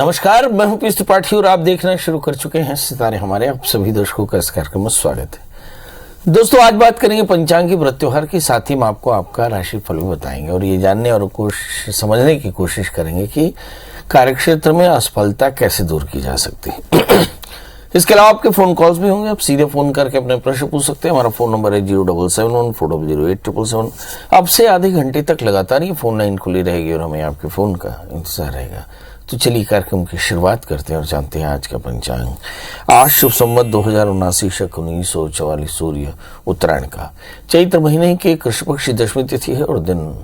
नमस्कार, मैं हूं पीयूष त्रिपाठी और आप देखना शुरू कर चुके हैं सितारे हमारे। आप सभी दर्शकों का इस कार्यक्रम में स्वागत है। दोस्तों, आज बात करेंगे पंचांग की व्रत त्योहार की, साथ ही हम आपको आपका राशिफल भी बताएंगे और ये जानने और समझने की कोशिश करेंगे कि कार्यक्षेत्र में असफलता कैसे दूर की जा सकती है। इसके अलावा आपके फोन कॉल्स भी होंगे, आप सीधे फोन करके अपने प्रश्न पूछ सकते हैं। हमारा फोन नंबर है 0771400877। अब से आधे घंटे तक लगातार ये फोन लाइन खुली रहेगी और हमें आपके फोन का इंतजार रहेगा। तो चलिए कार्यक्रम की शुरुआत करते हैं और जानते हैं आज का पंचांग। आज शुभ संवत 2079 शक 1944 सूर्य उत्तरायण का चैत्र महीने के कृष्ण पक्ष दशमी तिथि है और दिन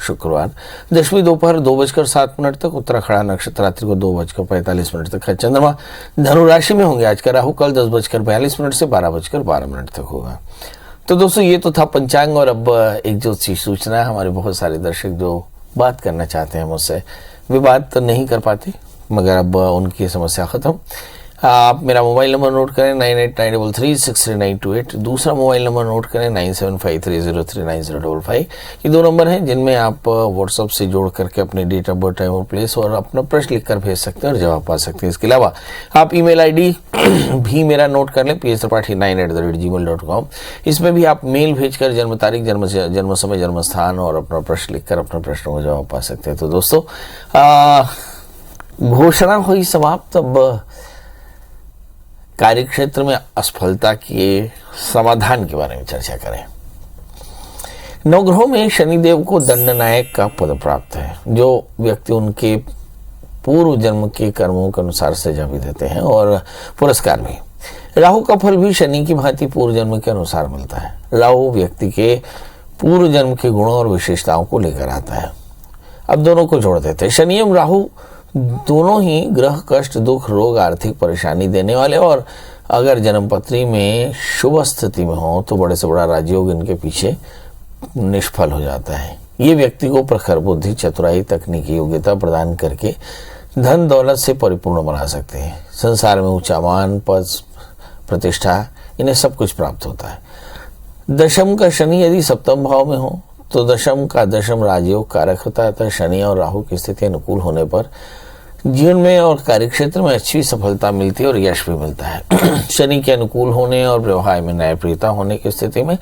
शुक्रवार। दशमी दोपहर 2:07 तक, उत्तराखड़ा नक्षत्र रात्रि को 2:45 तक है। चंद्रमा धनु राशि में होंगे। आज का राहु कल 10:42 से 12:12 तक होगा। तो दोस्तों, ये तो था पंचांग और अब एक जो सूचना है, हमारे बहुत सारे दर्शक जो बात करना चाहते हैं मुझसे, वे बात तो नहीं कर पाते, मगर अब उनकी समस्या खत्म। आप मेरा मोबाइल नंबर नोट करें 9893363928। दूसरा मोबाइल नंबर नोट करें 9753039055। ये दो नंबर हैं जिनमें आप व्हाट्सएप से जोड़ करके अपने डेट ऑफ बर्थ, टाइम और प्लेस और अपना प्रश्न लिखकर भेज सकते हैं और जवाब पा सकते हैं। इसके अलावा आप ईमेल आईडी भी मेरा नोट कर लें, psripathi9@gmail.com। इसमें भी आप मेल भेजकर जन्म तारीख, जन्म समय, जन्म स्थान और अपना प्रश्न लिखकर अपने प्रश्नों का जवाब पा सकते हैं। तो दोस्तों, घोषणा हुई समाप्त। अब कार्यक्षेत्र में असफलता के समाधान के बारे में चर्चा करें। नवग्रहों में शनिदेव को दंडनायक का पद प्राप्त है, जो व्यक्ति उनके पूर्व जन्म के कर्मों के अनुसार सजा भी देते हैं और पुरस्कार भी। राहु का फल भी शनि की भांति पूर्व जन्म के अनुसार मिलता है। राहु व्यक्ति के पूर्व जन्म के गुणों और विशेषताओं को लेकर आता है। अब दोनों को जोड़ देते हैं। शनि एवं राहु दोनों ही ग्रह कष्ट, दुख, रोग, आर्थिक परेशानी देने वाले और अगर जन्मपत्री में शुभ स्थिति में हो तो बड़े से बड़ा राजयोग इनके पीछे निष्फल हो जाता है। ये व्यक्ति को प्रखर बुद्धि, चतुराई, तकनीकी योग्यता प्रदान करके धन दौलत से परिपूर्ण बना सकते हैं। संसार में ऊंचा मान, पद, प्रतिष्ठा, इन्हें सब कुछ प्राप्त होता है। दशम का शनि यदि सप्तम भाव में हो तो दशम का दशम राजयोग कारक होता है। शनि और राहु की स्थिति अनुकूल होने पर जीवन में और कार्यक्षेत्र में अच्छी सफलता मिलती है और यश भी मिलता है। शनि के अनुकूल होने और व्यवहार में न्यायप्रियता होने की स्थिति में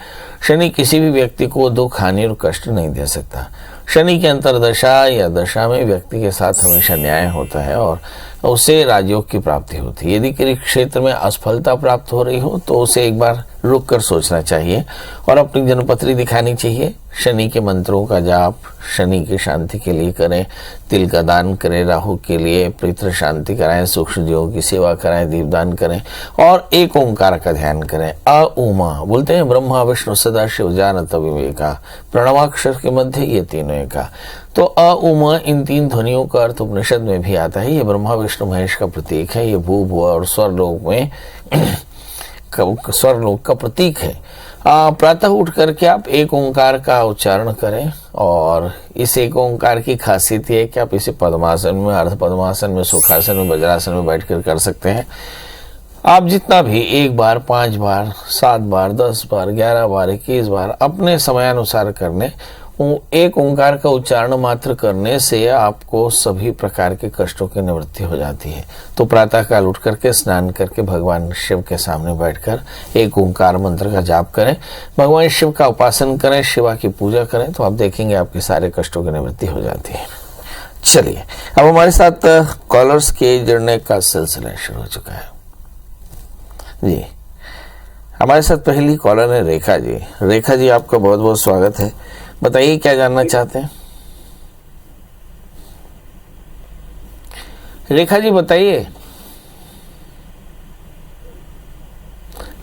शनि किसी भी व्यक्ति को दुख, हानि और कष्ट नहीं दे सकता। शनि की अंतरदशा या दशा में व्यक्ति के साथ हमेशा न्याय होता है और उसे राजयोग की प्राप्ति होती है। यदि किसी क्षेत्र में असफलता प्राप्त हो रही हो तो उसे एक बार रुक कर सोचना चाहिए और अपनी जन्मपत्री दिखानी चाहिए। शनि के मंत्रों का जाप शनि की शांति के लिए करें, तिल का दान करें, राहु के लिए पितृ शांति कराएं, सूक्ष्म जीवों की सेवा कराएं, दीपदान करें और एक ओंकार का ध्यान करें। अ उमा बोलते हैं, ब्रह्मा विष्णु सदा शिव जानत विवेका, प्रणवाक्षर के मध्य ये तीनों एका। तो अ उमा, इन तीन ध्वनियों का अर्थ उपनिषद में भी आता है। ये ब्रह्मा विष्णु महेश का प्रतीक है। ये भू भुआ और स्वरलोक में स्वरलोक का प्रतीक है। प्रातः उठ करके आप एक ओंकार का उच्चारण करें और इस एक ओंकार की खासियत ये है कि आप इसे पद्मासन में, अर्ध पद्मासन में, सुखासन में, वज्रासन में बैठकर कर सकते हैं। आप जितना भी 1 बार, 5 बार, 7 बार, 10 बार, 11 बार, 21 बार अपने समयानुसार करने, एक ओंकार का उच्चारण मात्र करने से आपको सभी प्रकार के कष्टों की निवृत्ति हो जाती है। तो प्रातः काल उठ करके स्नान करके भगवान शिव के सामने बैठकर एक ओंकार मंत्र का जाप करें, भगवान शिव का उपासन करें, शिवा की पूजा करें, तो आप देखेंगे आपके सारे कष्टों की निवृत्ति हो जाती है। चलिए, अब हमारे साथ कॉलर्स के जुड़ने का सिलसिला शुरू हो चुका है जी। हमारे साथ पहली कॉलर है रेखा जी। रेखा जी, आपका बहुत बहुत स्वागत है। बताइए क्या जानना चाहते हैं। रेखा जी बताइए।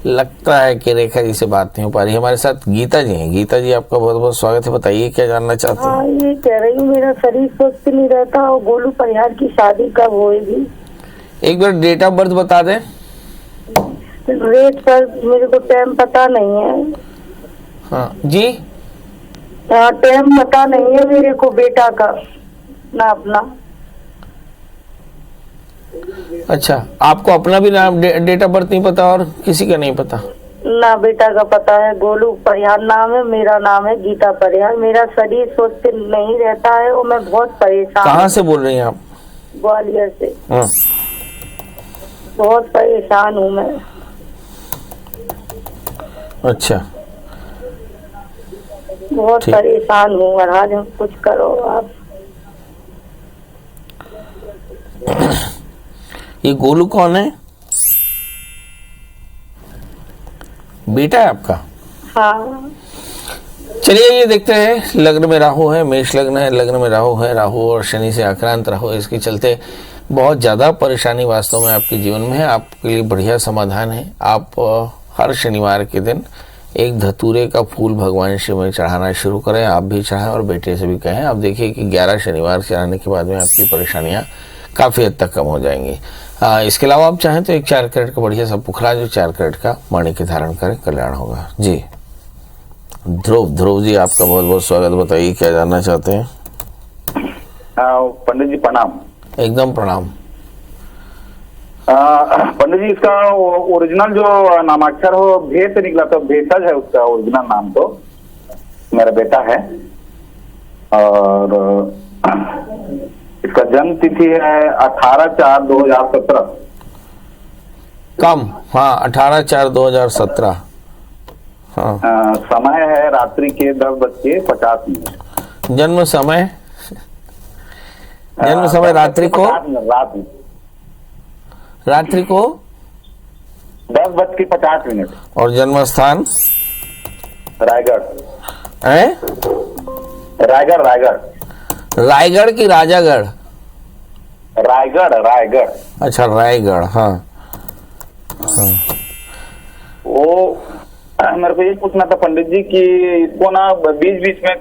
लगता है कि रेखा जी से बात नहीं हो पा रही। हमारे साथ गीता जी हैं। गीता जी, आपका बहुत बहुत स्वागत है। बताइए क्या जानना चाहते हैं। हाँ, ये कह रही हूँ मेरा शरीर स्वस्थ नहीं रहता और गोलू परिहार की शादी कब होएगी। एक बार डेट ऑफ बर्थ बता दें। रेट पर मेरे को टाइम पता नहीं है। हाँ जी, टाइम पता नहीं है मेरे को बेटा का ना अपना। अच्छा, आपको अपना भी नाम, डेट ऑफ बर्थ नहीं पता और किसी का नहीं पता? ना, बेटा का पता है, गोलू परिहार नाम है, मेरा नाम है गीता परिहार। मेरा शरीर स्वस्थ नहीं रहता है और मैं बहुत परेशान। कहाँ से बोल रही हैं आप? ग्वालियर से। हाँ, बहुत परेशान हूँ मैं। अच्छा, बहुत ठीक। परेशान हूँ महाराज, कुछ करो आप। ये गोलू कौन है? बेटा है आपका? हाँ। चलिए ये देखते हैं। लग्न में राहु है, मेष लग्न है, लग्न में राहु है, राहु और शनि से आक्रांत राहु है, इसके चलते बहुत ज़्यादा परेशानी वास्तव में आपके जीवन में है। आपके लिए बढ़िया समाधान है। आप हर शनिवार के दिन एक धतूरे का फूल भगवान शिव में चढ़ाना शुरू करें। आप भी चढ़ाएं और बेटे से भी कहें। आप देखिए कि 11 शनिवार चढ़ाने के बाद में आपकी परेशानियां काफ़ी हद तक कम हो जाएंगी। इसके अलावा आप चाहें तो एक 4 कैरेट का बढ़िया सा पुखरा जो 4 कैरेट का माणिक्य धारण करें, कल्याण होगा। जी ध्रुव जी, आपका बहुत बहुत स्वागत। बताइए क्या जानना चाहते हैं? पंडित जी प्रणाम। एकदम प्रणाम। पंडित जी, इसका ओरिजिनल जो नामाक्षर हो भे से निकला, तो भेषज है उसका ओरिजिनल नाम। तो मेरा बेटा है और इसका जन्म तिथि है 18/4/2017। कम, हाँ 18/4/2017। हाँ। समय है रात्रि के 10:50। जन्म समय रात्रि को 10:50। और जन्म स्थान रायगढ़। है? रायगढ़ रायगढ़ की राजागढ़? रायगढ़। अच्छा, रायगढ़। हाँ हाँ। वो मेरे को ये पूछना था पंडित जी कि इसको ना बीच बीच में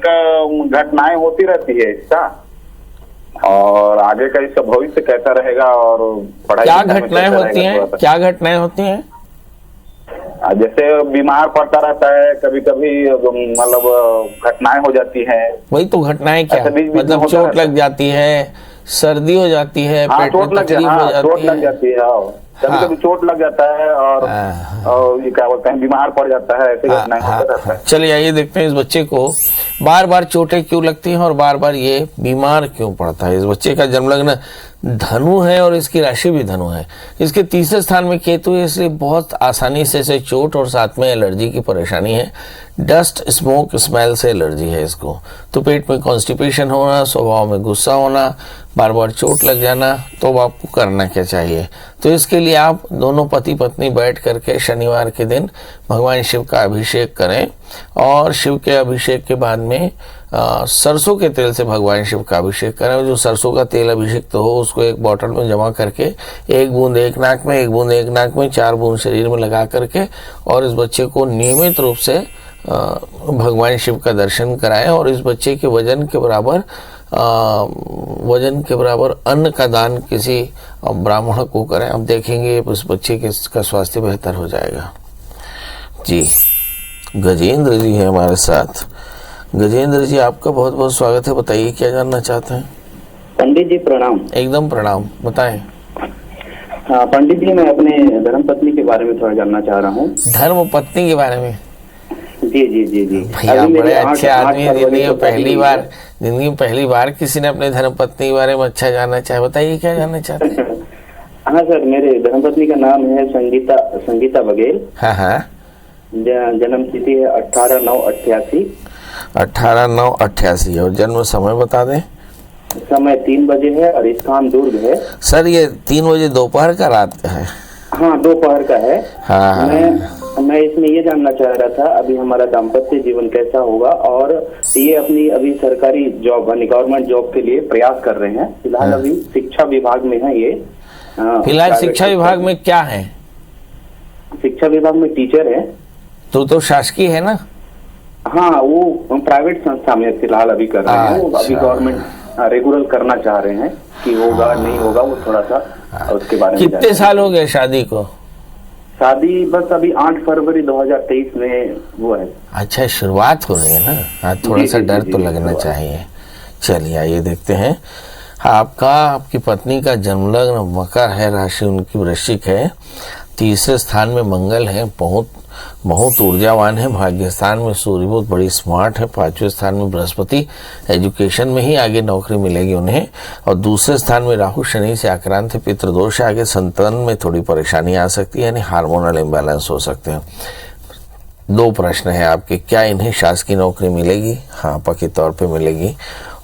घटनाएं होती रहती है इसका, और आगे का इसका भविष्य कैसा रहेगा और पढ़ाई क्या घटनाएं होती हैं? क्या घटनाएं होती हैं? जैसे बीमार पड़ता रहता है कभी कभी, मतलब घटनाएं हो जाती हैं। वही तो घटनाएं क्या? अच्छा, बीच-बीच में मतलब होता चोट रहता लग जाती है, सर्दी हो जाती है, हाँ, पेट में चोट लग तकलीफ हो जाती है। कभी कभी चोट लग जाता है और ये क्या बोलते हैं, बीमार पड़ जाता है, ऐसे घटनाएं होता रहता है। चलिए आइए देखते हैं इस बच्चे को बार बार चोटें क्यों लगती हैं और बार बार ये बीमार क्यों पड़ता है। इस बच्चे का जन्म लग्न धनु है और इसकी राशि भी धनु है। इसके तीसरे स्थान में केतु है, इसलिए बहुत आसानी से इसे चोट और साथ में एलर्जी की परेशानी है। डस्ट, स्मोक, स्मेल से एलर्जी है इसको। तो पेट में कॉन्स्टिपेशन होना, स्वभाव में गुस्सा होना, बार बार चोट लग जाना। तो आपको करना क्या चाहिए? तो इसके लिए आप दोनों पति पत्नी बैठ करके शनिवार के दिन भगवान शिव का अभिषेक करें, और शिव के अभिषेक के बाद में सरसों के तेल से भगवान शिव का अभिषेक करें। जो सरसों का तेल अभिषेक तो हो, उसको एक बोतल में जमा करके 1 बूंद एक नाक में, 1 बूंद एक नाक में, 4 बूंद शरीर में लगा करके, और इस बच्चे को नियमित रूप से भगवान शिव का दर्शन कराएं। और इस बच्चे के वजन के बराबर अन्न का दान किसी ब्राह्मण को करें। आप देखेंगे उस बच्चे का स्वास्थ्य बेहतर हो जाएगा। जी गजेंद्र जी हैं हमारे साथ। गजेंद्र जी, आपका बहुत बहुत स्वागत है। बताइए क्या जानना चाहते हैं? पंडित जी प्रणाम। एकदम प्रणाम, बताएं। हाँ पंडित जी, मैं अपने धर्मपत्नी के बारे में थोड़ा जानना चाह रहा हूँ। धर्म पत्नी के बारे में? जी। भैया बड़े अच्छे आदमी हैं। जिंदगी में पहली बार किसी ने अपने धर्म पत्नी के बारे में अच्छा जानना चाहे। बताइए क्या जानना चाहते हैं? हाँ सर, मेरे धर्मपत्नी का नाम है संगीता बघेल। हाँ। जन्म तिथि है 18/9/88। 18/9/88। और जन्म समय बता दें। समय 3 बजे है और स्थान दुर्ग है। सर ये 3 बजे दोपहर का, रात का है? हाँ, दोपहर का है। हाँ। मैं इसमें ये जानना चाह रहा था अभी हमारा दाम्पत्य जीवन कैसा होगा, और ये अपनी अभी सरकारी जॉब यानी गवर्नमेंट जॉब के लिए प्रयास कर रहे हैं। फिलहाल अभी शिक्षा विभाग में है ये। फिलहाल शिक्षा विभाग में क्या है? शिक्षा विभाग में टीचर है। तो शासकीय है ना? हाँ, वो प्राइवेट संस्था में फिलहाल अभी कर रहे हैं। वो अभी गवर्नमेंट रेगुलर करना चाह रहे हैं कि होगा नहीं होगा, वो थोड़ा सा उसके बारे में। कितने साल हो गए शादी को? शादी बस अभी 8 फरवरी 2023 में वो है। अच्छा, शुरुआत हो रही है ना। हाँ, थोड़ा सा डर तो लगना चाहिए। चलिए आइए देखते हैं। आपकी पत्नी का जन्म लग्न मकर है, राशि उनकी वृश्चिक है, तीसरे स्थान में मंगल है। बहुत बहुत ऊर्जावान है। भाग्य स्थान में सूर्य बहुत बड़ी स्मार्ट है। 5वें स्थान में बृहस्पति, एजुकेशन में ही आगे नौकरी मिलेगी उन्हें। और दूसरे स्थान में राहु शनि से आक्रांत है, पितृदोष है, आगे संतान में थोड़ी परेशानी आ सकती है, यानी हार्मोनल इम्बैलेंस हो सकते हैं। 2 प्रश्न है आपके, क्या इन्हें शासकीय नौकरी मिलेगी? हाँ, पक्के तौर पे मिलेगी।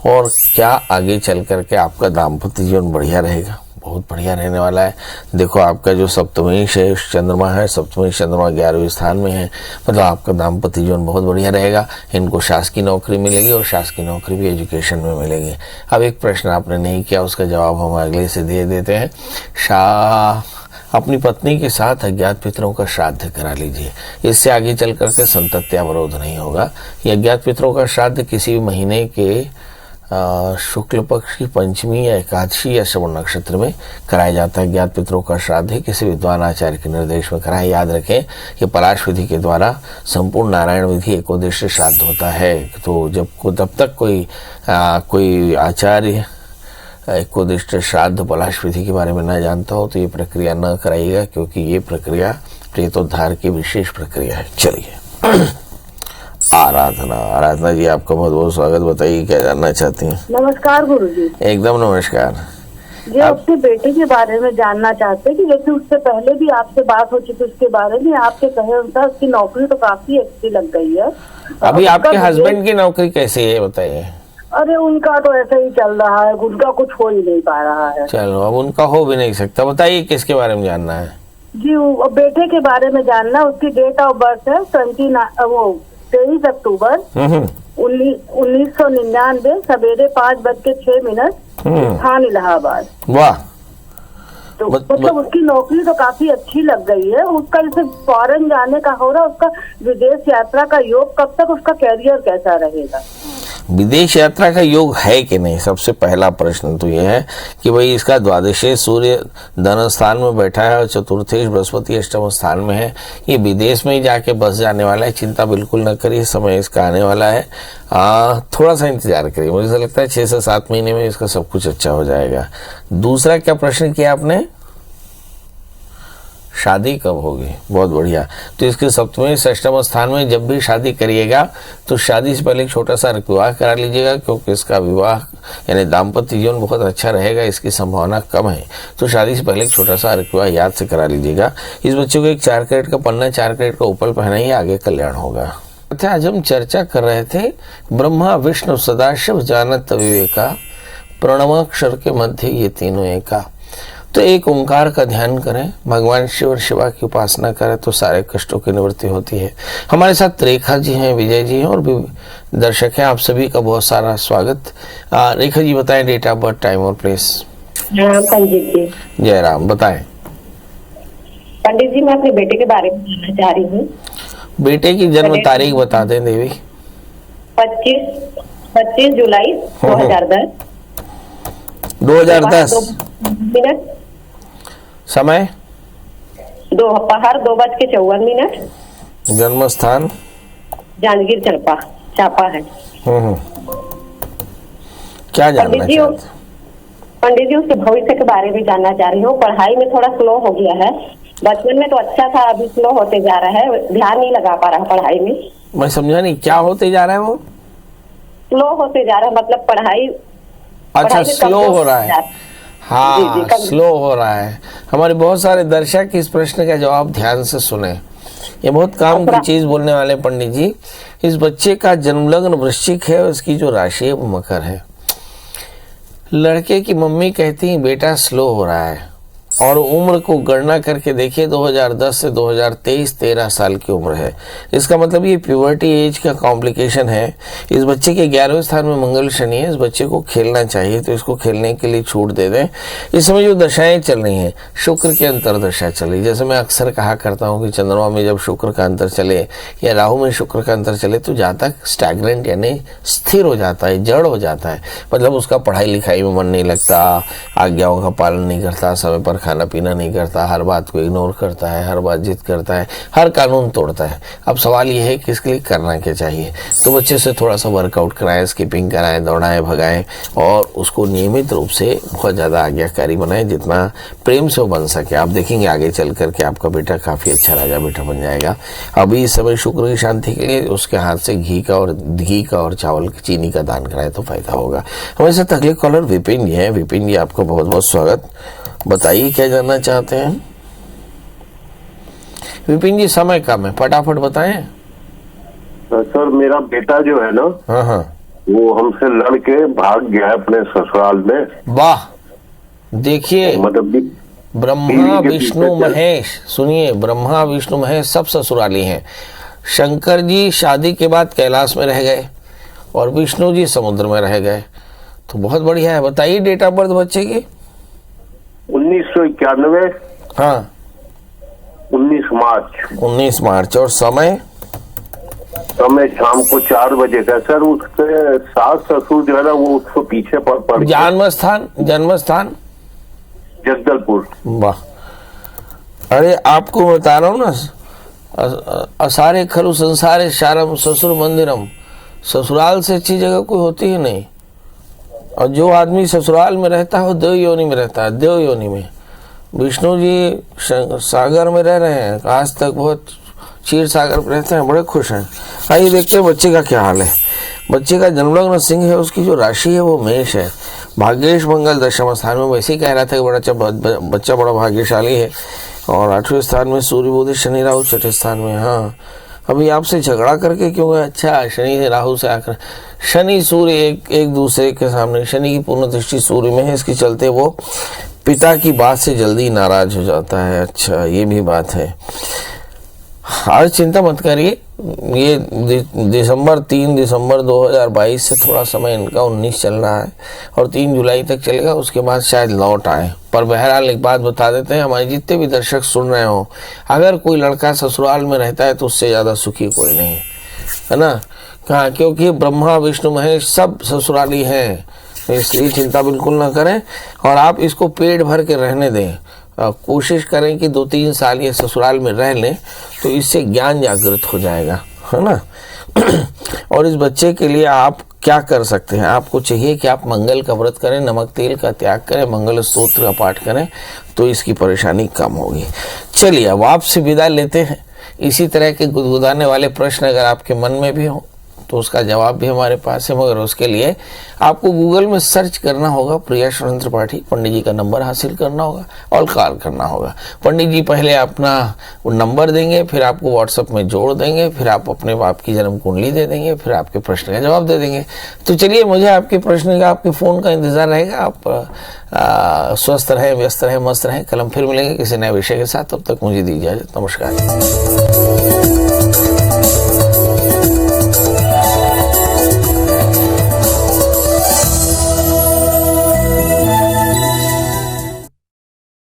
और क्या आगे चल करके आपका दाम्पत्य जीवन बढ़िया रहेगा? बहुत बढ़िया रहने वाला है। देखो, आपका जो सप्तमी से चंद्रमा है, सप्तमी चंद्रमा 11वें स्थान में है, मतलब आपका दाम्पत्य जीवन बहुत बढ़िया रहेगा। इनको शासकीय नौकरी मिलेगी और शासकीय नौकरी भी एजुकेशन में मिलेगी। अब एक प्रश्न आपने नहीं किया, उसका जवाब हम अगले से दे देते हैं। अपनी पत्नी के साथ अज्ञात पितरों का श्राद्ध करा लीजिए, इससे आगे चल करके संतति अवरोध नहीं होगा। ये अज्ञात पितरों का श्राद्ध किसी भी महीने के शुक्ल पक्ष की पंचमी या एकादशी या श्रवण नक्षत्र में कराया जाता है। ज्ञात पितरों का श्राद्ध है किसी विद्वान आचार्य के निर्देश में कराए। याद रखें कि पलाश विधि के द्वारा संपूर्ण नारायण विधि एकोद्देश्य श्राद्ध होता है। तो जब तक कोई आचार्य एकोद्देश्य श्राद्ध पलाश विधि के बारे में न जानता हो तो ये प्रक्रिया न कराइएगा, क्योंकि ये प्रक्रिया प्रेतोद्धार की विशेष प्रक्रिया है। चलिए, आराधना जी, आपका बहुत बहुत स्वागत। बताइए क्या जानना चाहती हैं? नमस्कार गुरुजी। एकदम नमस्कार। जी, अपने बेटे के बारे में जानना चाहते हैं कि जैसे उससे पहले भी आपसे बात हो चुकी, उसके बारे में आपके कहे अनुसार उसकी नौकरी तो काफी अच्छी लग गई है। अभी आपके हस्बैंड की नौकरी कैसी है बताइए? अरे उनका तो ऐसा ही चल रहा है, उनका कुछ हो ही नहीं पा रहा है। चलो, अब उनका हो भी नहीं सकता। बताइए किसके बारे में जानना है? जी, बेटे के बारे में जानना। उसकी डेट ऑफ बर्थ है 23 अक्टूबर 1999, सवेरे 5:06, स्थान इलाहाबाद। वाह। तो मतलब उसकी नौकरी तो काफी अच्छी लग गई है। उसका जैसे फॉरेन जाने का हो रहा, उसका विदेश यात्रा का योग कब तक, उसका कैरियर कैसा रहेगा? विदेश यात्रा का योग है कि नहीं, सबसे पहला प्रश्न तो यह है कि भाई इसका द्वादशे सूर्य धन स्थान में बैठा है और चतुर्थेश बृहस्पति अष्टम स्थान में है। ये विदेश में ही जाके बस जाने वाला है, चिंता बिल्कुल न करिए, समय इसका आने वाला है। थोड़ा सा इंतजार करिए, मुझे ऐसा लगता है 6 से 7 महीने में इसका सब कुछ अच्छा हो जाएगा। दूसरा क्या प्रश्न किया आपने? शादी कब होगी? बहुत बढ़िया। तो इसके सप्तमी अष्टम स्थान में जब भी शादी करिएगा तो शादी से पहले एक छोटा सा विवाह करा लीजिएगा, क्योंकि इसका विवाह यानी दाम्पत्य जीवन बहुत अच्छा रहेगा, इसकी संभावना कम है। तो शादी से पहले एक छोटा सा विवाह याद से करा लीजिएगा। इस बच्चे को एक 4 कैरेट का पन्ना, 4 कैरेट का उपल पहनाइए, आगे कल्याण होगा। अच्छा, आज हम चर्चा कर रहे थे ब्रह्मा विष्णु सदाशिव जानत विवेका, प्रणवाक्षर के मध्य ये तीनों एका। तो एक ओंकार का ध्यान करें, भगवान शिव और शिवा की उपासना करें तो सारे कष्टों की निवृत्ति होती है। हमारे साथ रेखा जी हैं, विजय जी हैं और भी दर्शक हैं। आप सभी का बहुत सारा स्वागत। रेखा जी बताएं डेट ऑफ बर्थ, टाइम और प्लेस। पंडित जी। जय राम, बताएं। पंडित जी, मैं अपने बेटे के बारे में जानना चाह रही हूँ। बेटे की जन्म तारीख बता दें देवी। 25 जुलाई 2010। 2010। मिनट। समय? दोपहर 2:54। जन्म स्थान? जांजगीर चापा है। क्या जानना चाहते? पंडित जी, उसके भविष्य के बारे में जानना चाह रही हूँ। पढ़ाई में थोड़ा स्लो हो गया है, बचपन में तो अच्छा था, अभी स्लो होते जा रहा है, ध्यान नहीं लगा पा रहा पढ़ाई में। मैं समझा नहीं, क्या होते जा रहा है? वो स्लो होते जा रहा है, मतलब पढ़ाई। अच्छा, स्लो हो रहा है। हाँ, स्लो हो रहा है। हमारे बहुत सारे दर्शक इस प्रश्न का जवाब ध्यान से सुने, ये बहुत काम की चीज बोलने वाले पंडित जी। इस बच्चे का जन्म लग्न वृश्चिक है और इसकी जो राशि है वो मकर है। लड़के की मम्मी कहती है बेटा स्लो हो रहा है, और उम्र को गणना करके देखिए 2010 से 2023 13 साल की उम्र है। इसका मतलब ये प्यूबर्टी एज का कॉम्प्लिकेशन है। इस बच्चे के 11वें स्थान में मंगल शनि है। इस बच्चे को खेलना चाहिए तो इसको खेलने के लिए छूट दे दें। इस समय जो दशाएं चल रही हैं, शुक्र की अंतरदशा चल रही, जैसे मैं अक्सर कहा करता हूँ कि चंद्रमा में जब शुक्र का अंतर चले या राहु में शुक्र का अंतर चले तो जातक स्टैग्नेंट यानी स्थिर हो जाता है, जड़ हो जाता है। मतलब उसका पढ़ाई लिखाई में मन नहीं लगता, आज्ञाओं का पालन नहीं करता, समय पर खाना पीना नहीं करता, हर बात को इग्नोर करता है, हर बात जिद करता है, हर कानून तोड़ता है। अब सवाल ये है कि इसके लिए करना क्या चाहिए। तो बच्चे से थोड़ा सा वर्कआउट कराएं, स्किपिंग कराएं, दौड़ाएं, भगाएं और उसको नियमित रूप से बहुत ज़्यादा आज्ञाकारी बनाएं, जितना प्रेम से वो बन सके। आप देखेंगे आगे चल करके आपका बेटा काफ़ी अच्छा राजा बेटा बन जाएगा। अभी इस समय शुक्र की शांति के लिए उसके हाथ से घी का और चावल की चीनी का दान कराए तो फायदा होगा। हमारे साथ अगले कॉलर विपिन जी हैं। विपिन जी, आपको बहुत बहुत स्वागत। बताइए क्या जानना चाहते हैं। विपिन जी, समय कम है, फटाफट बताएं। सर, मेरा बेटा जो है ना, हाँ, वो हमसे लड़ के भाग गया है अपने ससुराल में। वाह, देखिए मतलब ब्रह्मा विष्णु महेश, सुनिए, ब्रह्मा विष्णु महेश सब ससुराली हैं। शंकर जी शादी के बाद कैलाश में रह गए और विष्णु जी समुद्र में रह गए, तो बहुत बढ़िया है। बताइए डेट ऑफ बर्थ बच्चे की। 1991। हाँ, 19 मार्च। 19 मार्च। और समय शाम को 4 बजे का। सर, उसके सास ससुर जो है ना, वो उसको पीछे पड़ जन्मस्थान जगदलपुर। वाह, अरे आपको बता रहा हूँ ना, असारे खरु संसारे शारम ससुर मंदिरम, ससुराल से अच्छी जगह कोई होती ही नहीं। और जो आदमी ससुराल में रहता है वो देव योनि में रहता है, देव योनि में। विष्णु जी सागर में रह रहे हैं, आज तक बहुत क्षीर सागर में रहते हैं, बड़े खुश हैं। आइए देखते हैं बच्चे का क्या हाल है। बच्चे का जन्मलग्न सिंह है, उसकी जो राशि है वो मेष है। भाग्येश मंगल दशम स्थान में, वैसे ही कह रहा था कि बच्चा बड़ा भाग्यशाली है। और 8वें स्थान में सूर्य बुध शनि राहु, 6ठे स्थान में। हाँ, अभी आपसे झगड़ा करके क्यों गया? अच्छा, शनि से राहु से आकर, शनि सूर्य एक दूसरे के सामने, शनि की पूर्ण दृष्टि सूर्य में है, इसके चलते वो पिता की बात से जल्दी नाराज हो जाता है। अच्छा, ये भी बात है। आज चिंता मत करिए, ये 3 दिसंबर 2022 से थोड़ा समय इनका 19 चल रहा है और 3 जुलाई तक चलेगा, उसके बाद शायद लौट आए। पर बहरहाल एक बात बता देते हैं, हमारे जितने भी दर्शक सुन रहे हो, अगर कोई लड़का ससुराल में रहता है तो उससे ज़्यादा सुखी कोई नहीं है ना। कहाँ? क्योंकि ब्रह्मा विष्णु महेश सब ससुराली हैं, इसलिए चिंता बिल्कुल ना करें और आप इसको पेट भर के रहने दें। कोशिश करें कि 2-3 साल ये ससुराल में रह लें, तो इससे ज्ञान जागृत हो जाएगा, है ना। और इस बच्चे के लिए आप क्या कर सकते हैं? आपको चाहिए कि आप मंगल का व्रत करें, नमक तेल का त्याग करें, मंगल स्तोत्र का पाठ करें, तो इसकी परेशानी कम होगी। चलिए, अब आपसे विदा लेते हैं। इसी तरह के गुदगुदाने वाले प्रश्न अगर आपके मन में भी हों तो उसका जवाब भी हमारे पास है, मगर उसके लिए आपको गूगल में सर्च करना होगा प्रिया षड्यंत्र त्रिपाठी, पंडित जी का नंबर हासिल करना होगा और कॉल करना होगा। पंडित जी पहले अपना नंबर देंगे, फिर आपको व्हाट्सएप में जोड़ देंगे, फिर आप अपने बाप की जन्म कुंडली दे देंगे, फिर आपके प्रश्न का जवाब दे देंगे। तो चलिए, मुझे आपके प्रश्न का, आपके फ़ोन का इंतज़ार रहेगा। आप स्वस्थ रहें, व्यस्त रहें, मस्त रहें। कल हम फिर मिलेंगे किसी नए विषय के साथ। तब तक मुझे दीजिए इजाज़त। नमस्कार।